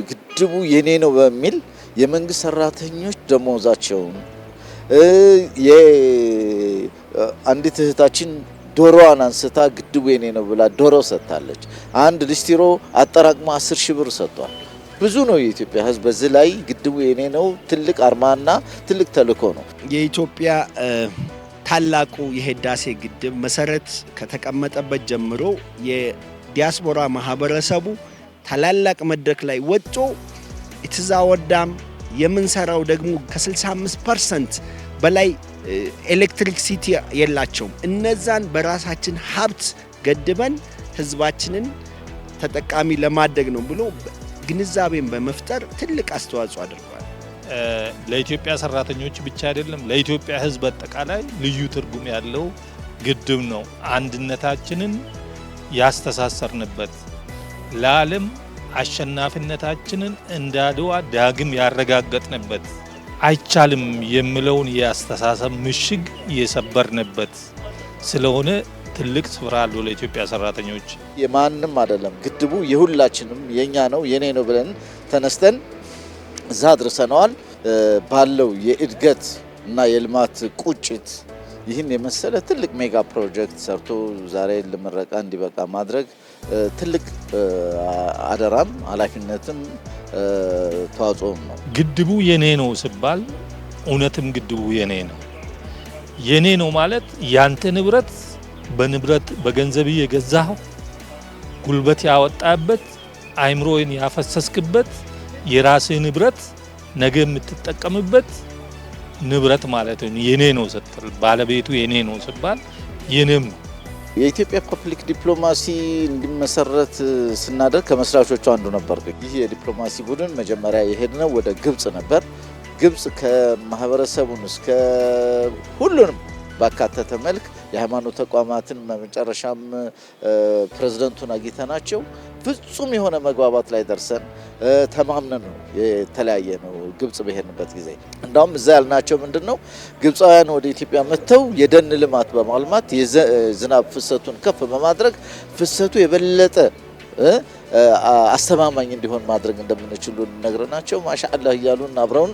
ግድቡ የኔ ነው በሚል የመንግስት ሰራተኞች ደሞዛቸውን አንዲት እህታችን ዶሮዋን አንስታ ግድቡ የኔ ነው ብላ ዶሮ ሰጥታለች። አንድ ሊስትሮ አጠራቅሞ 10 ሺህ ብር ሰጥቷል። ብዙ ነው የኢትዮጵያ ሕዝብ በዚህ ላይ ግድቡ የኔ ነው ትልቅ አርማና ትልቅ ተልእኮ ነው። የኢትዮጵያ ታላቁ የህዳሴ ግድብ መሰረት ከተቀመጠበት ጀምሮ የዲያስፖራ ማህበረሰቡ ታላላቅ መድረክ ላይ ወጥቶ ኢትዛወዳም የምንሰራው ደግሞ ከ65% በላይ ኤሌክትሪክሲቲ የላቸውም። እነዛን በራሳችን ሀብት ገድበን ህዝባችንን ተጠቃሚ ለማድረግ ነው ብሎ ግንዛቤን በመፍጠር ትልቅ አስተዋጽኦ አድርጓል። ለኢትዮጵያ ሰራተኞች ብቻ አይደለም፣ ለኢትዮጵያ ህዝብ አጠቃላይ ልዩ ትርጉም ያለው ግድብ ነው። አንድነታችንን ያስተሳሰርንበት፣ ለዓለም አሸናፊነታችንን እንዳድዋ ዳግም ያረጋገጥንበት፣ አይቻልም የሚለውን የአስተሳሰብ ምሽግ የሰበርንበት ስለሆነ ትልቅ ስፍራ አለው ለኢትዮጵያ ሰራተኞች። የማንም አይደለም ግድቡ የሁላችንም የኛ ነው የኔ ነው ብለን ተነስተን እዛ አድርሰናል። ባለው የእድገት እና የልማት ቁጭት ይህን የመሰለ ትልቅ ሜጋ ፕሮጀክት ሰርቶ ዛሬ ለምረቃ እንዲበቃ ማድረግ ትልቅ አደራም ኃላፊነትም ተዋጽኦም ነው። ግድቡ የኔ ነው ሲባል እውነትም ግድቡ የኔ ነው። የኔ ነው ማለት ያንተ ንብረት በንብረት በገንዘብ የገዛው ጉልበት ያወጣበት አይምሮን ያፈሰስክበት የራስህ ንብረት ነገ የምትጠቀምበት ንብረት ማለት ነው። የኔ ነው ስትል ባለቤቱ የኔ ነው ሲባል የኔም ነው። የኢትዮጵያ ፐብሊክ ዲፕሎማሲ እንዲመሰረት ስናደርግ ከመስራቾቹ አንዱ ነበር። ይህ የዲፕሎማሲ ቡድን መጀመሪያ የሄድነው ወደ ግብጽ ነበር። ግብጽ ከማህበረሰቡን እስከ ሁሉንም ባካተተ መልክ የሃይማኖት ተቋማትን መጨረሻም ፕሬዝዳንቱን አግኝተናቸው ፍጹም የሆነ መግባባት ላይ ደርሰን ተማምነን ነው የተለያየ ነው። ግብጽ በሄድንበት ጊዜ እንዳውም እዛ ያልናቸው ምንድነው ግብጻውያን ወደ ኢትዮጵያ መጥተው የደን ልማት በማልማት የዝናብ ፍሰቱን ከፍ በማድረግ ፍሰቱ የበለጠ አስተማማኝ እንዲሆን ማድረግ እንደምንችሉ ነግረናቸው ማሻአላህ እያሉን አብረውን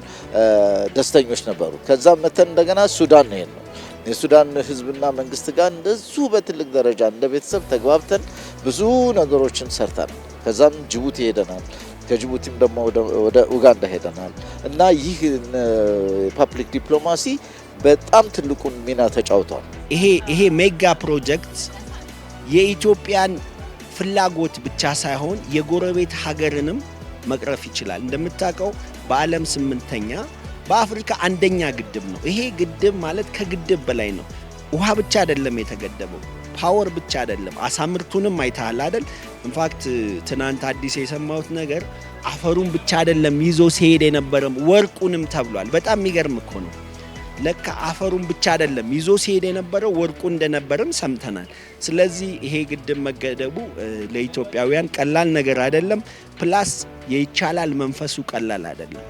ደስተኞች ነበሩ። ከዛ መተን እንደገና ሱዳን ነው የሱዳን ህዝብና መንግስት ጋር እንደዚሁ በትልቅ ደረጃ እንደ ቤተሰብ ተግባብተን ብዙ ነገሮችን ሰርተናል። ከዛም ጅቡቲ ሄደናል። ከጅቡቲም ደግሞ ወደ ኡጋንዳ ሄደናል እና ይህ ፐብሊክ ዲፕሎማሲ በጣም ትልቁን ሚና ተጫውቷል። ይሄ ሜጋ ፕሮጀክት የኢትዮጵያን ፍላጎት ብቻ ሳይሆን የጎረቤት ሀገርንም መቅረፍ ይችላል። እንደምታውቀው በዓለም 8ኛ በአፍሪካ 1ኛ ግድብ ነው። ይሄ ግድብ ማለት ከግድብ በላይ ነው። ውሃ ብቻ አይደለም የተገደበው፣ ፓወር ብቻ አይደለም፣ አሳምርቱንም አይታል አይደል? ኢንፋክት ትናንት አዲስ የሰማሁት ነገር አፈሩን ብቻ አይደለም ይዞ ሲሄድ የነበረም ወርቁንም ተብሏል። በጣም የሚገርም እኮ ነው። ለካ አፈሩን ብቻ አይደለም ይዞ ሲሄድ የነበረው ወርቁ እንደነበረም ሰምተናል። ስለዚህ ይሄ ግድብ መገደቡ ለኢትዮጵያውያን ቀላል ነገር አይደለም። ፕላስ የይቻላል መንፈሱ ቀላል አይደለም።